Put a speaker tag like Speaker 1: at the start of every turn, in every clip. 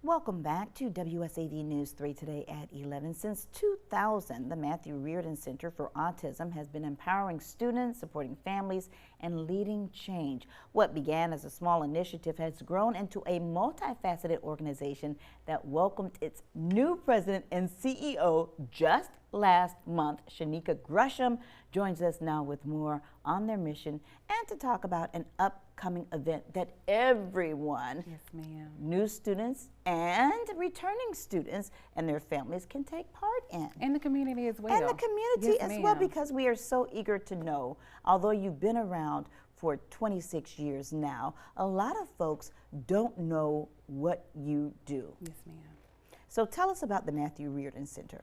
Speaker 1: Welcome back to WSAV News 3 today at 11. Since 2000, the Matthew Reardon Center for Autism has been empowering students, supporting families, and leading change. What began as a small initiative has grown into a multifaceted organization that welcomed its new president and CEO just last month. Shenequa Gresham joins us now with more on their mission and to talk about an upcoming event that everyone,
Speaker 2: yes, ma'am,
Speaker 1: new students and returning students and their families can take part in.
Speaker 2: And the community as well.
Speaker 1: And the community
Speaker 2: yes,
Speaker 1: as well, because we are so eager to know, although you've been around for 26 years now, a lot of folks don't know what you do.
Speaker 2: Yes, ma'am.
Speaker 1: So tell us about the Matthew Reardon Center.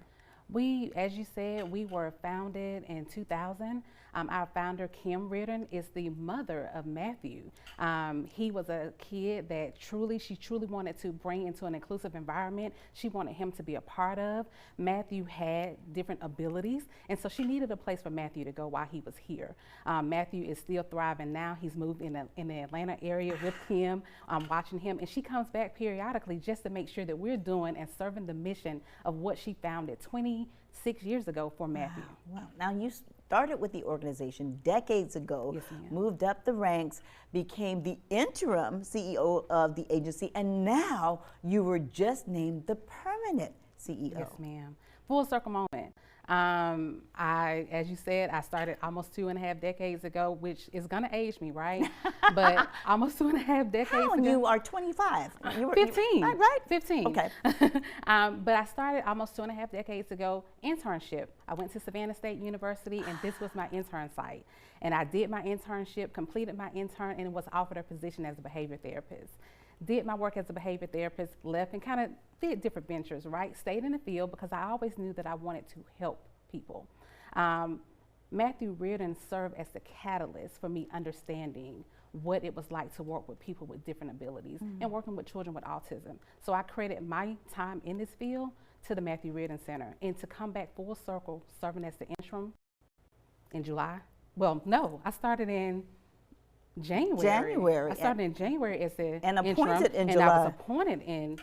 Speaker 2: We, as you said, we were founded in 2000. Our founder, Kim Reardon, is the mother of Matthew. He was a kid that she truly wanted to bring into an inclusive environment. She wanted him to be a part of. Matthew had different abilities, and so she needed a place for Matthew to go while he was here. Matthew is still thriving now. He's moved in the Atlanta area with Kim, watching him, and she comes back periodically just to make sure that we're doing and serving the mission of what she founded 26 years ago for Matthew.
Speaker 1: Wow. Now you started with the organization decades ago,
Speaker 2: yes, ma'am,
Speaker 1: moved up the ranks, became the interim CEO of the agency, and now you were just named the permanent CEO.
Speaker 2: Yes, ma'am. Full circle moment. As you said, I started almost 2.5 decades ago, which is gonna age me, right? But almost 2.5 decades ago.
Speaker 1: You are 25. You were
Speaker 2: 15.
Speaker 1: Right?
Speaker 2: 15.
Speaker 1: Okay.
Speaker 2: But I started almost 2.5 decades ago, internship. I went to Savannah State University, and this was my intern site. And I did my internship, completed my intern, and was offered a position as a behavior therapist. Did my work as a behavior therapist, left and kind of did different ventures, right? Stayed in the field because I always knew that I wanted to help people. Matthew Reardon served as the catalyst for me understanding what it was like to work with people with different abilities and working with children with autism. So I credited my time in this field to the Matthew Reardon Center, and to come back full circle serving as the interim in July. Well, no, I started in January. I started in January as the
Speaker 1: appointed in
Speaker 2: and
Speaker 1: July.
Speaker 2: I was appointed in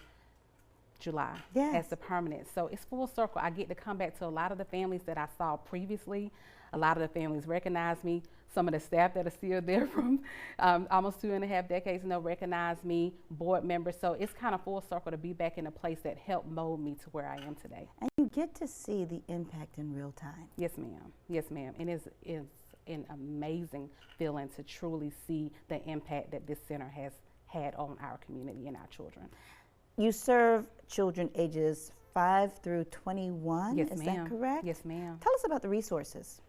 Speaker 2: July
Speaker 1: yes,
Speaker 2: as the permanent. So it's full circle. I get to come back to a lot of the families that I saw previously. A lot of the families recognize me. Some of the staff that are still there from almost 2.5 decades recognize me, board members. So it's kind of full circle to be back in a place that helped mold me to where I am today.
Speaker 1: And you get to see the impact in real time.
Speaker 2: Yes, ma'am. Yes, ma'am. And it's an amazing feeling to truly see the impact that this center has had on our community and our children.
Speaker 1: You serve children ages 5 through 21,
Speaker 2: yes,
Speaker 1: is
Speaker 2: ma'am.
Speaker 1: that correct?
Speaker 2: Yes, ma'am.
Speaker 1: Tell us about the resources.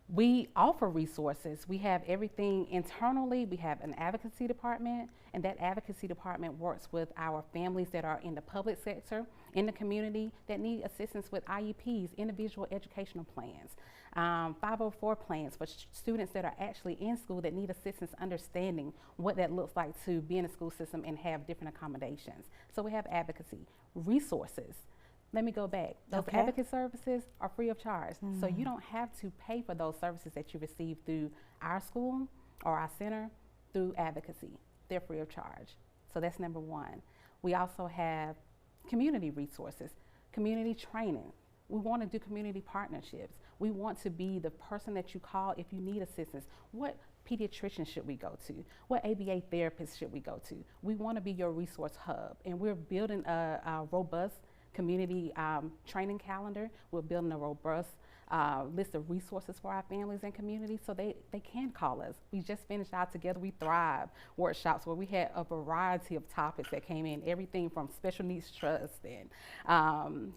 Speaker 2: We offer resources. We have everything internally. We have an advocacy department, and that advocacy department works with our families that are in the public sector, in the community, that need assistance with IEPs, individual educational plans, 504 plans for students that are actually in school that need assistance understanding what that looks like to be in a school system and have different accommodations. So we have advocacy, resources. Let me go back. Those advocate services are free of charge. So you don't have to pay for those services that you receive through our school or our center through advocacy. They're free of charge. So that's number one. We also have community resources, community training. We want to do community partnerships. We want to be the person that you call if you need assistance. What pediatrician should we go to? What ABA therapist should we go to? We want to be your resource hub, and we're building a robust community training calendar. We're building a robust list of resources for our families and communities so they can call us. We just finished our Together We Thrive workshops where we had a variety of topics that came in, everything from special needs trust and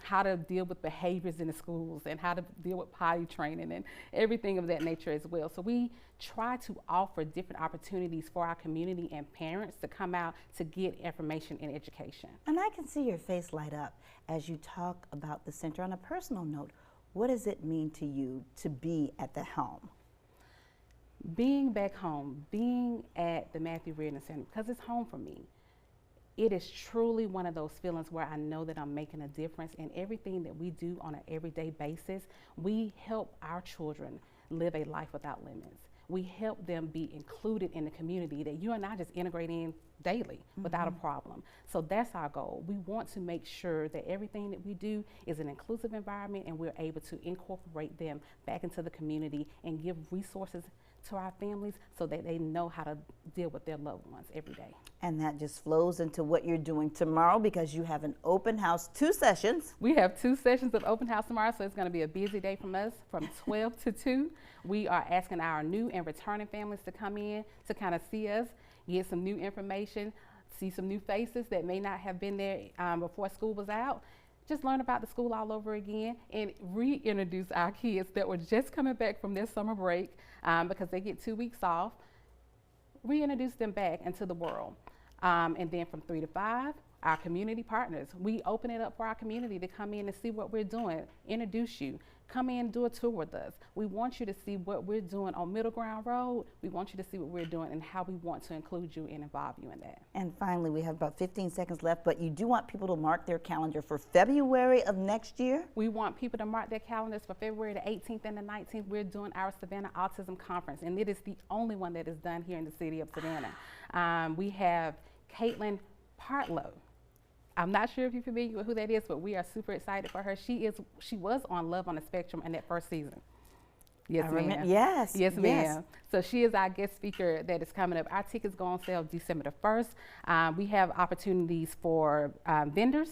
Speaker 2: how to deal with behaviors in the schools and how to deal with potty training and everything of that nature as well. So we try to offer different opportunities for our community and parents to come out to get information and education.
Speaker 1: And I can see your face light up as you talk about the center. On a personal note, what does it mean to you to be at the helm?
Speaker 2: Being back home, being at the Matthew Reardon Center, because it's home for me, it is truly one of those feelings where I know that I'm making a difference in everything that we do on an everyday basis. We help our children live a life without limits. we help them be included in the community that you and I just integrate in daily without a problem. So that's our goal. We want to make sure that everything that we do is an inclusive environment and we're able to incorporate them back into the community and give resources to our families so that they know how to deal with their loved ones every day.
Speaker 1: And that just flows into what you're doing tomorrow, because you have an open house, 2 sessions.
Speaker 2: We have 2 sessions of open house tomorrow, so it's going to be a busy day from us from 12 to 2. We are asking our new and returning families to come in to kind of see us, get some new information, see some new faces that may not have been there before school was out. Just learn about the school all over again and reintroduce our kids that were just coming back from their summer break because they get 2 weeks off. Reintroduce them back into the world. And then from 3 to 5, our community partners. We open it up for our community to come in and see what we're doing, introduce you. Come in and do a tour with us. We want you to see what we're doing on Middle Ground Road. We want you to see what we're doing and how we want to include you and involve you in that.
Speaker 1: And finally, we have about 15 seconds left, but you do want people to mark their calendar for February of next year?
Speaker 2: We want people to mark their calendars for February the 18th and the 19th. We're doing our Savannah Autism Conference, and it is the only one that is done here in the city of Savannah. We have Caitlin Partlow. I'm not sure if you're familiar with who that is, but we are super excited for her. She was on Love on the Spectrum in that first season. Yes, ma'am.
Speaker 1: Yes.
Speaker 2: Yes, ma'am. So she is our guest speaker that is coming up. Our tickets go on sale December the 1st. We have opportunities for vendors,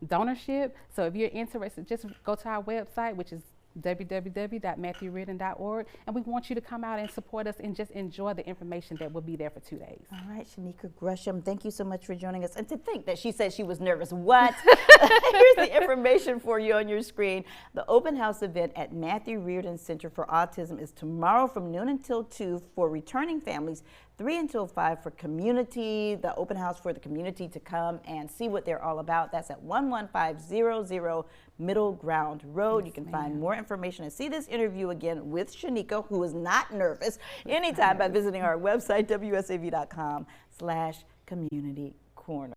Speaker 2: donorship. So if you're interested, just go to our website, which is www.matthewreardon.org, and we want you to come out and support us and just enjoy the information that will be there for 2 days.
Speaker 1: All right, Shenequa Gresham, thank you so much for joining us. And to think that she said she was nervous. What? Here's the information for you on your screen. The open house event at Matthew Reardon Center for Autism is tomorrow from noon until 2 for returning families, 3 until 5 for community, the open house for the community to come and see what they're all about. That's at 11500 Middle Ground Road. Yes, you can find more information and see this interview again with Shenequa, who is not nervous, anytime by visiting our website, wsav.com/communitycorner.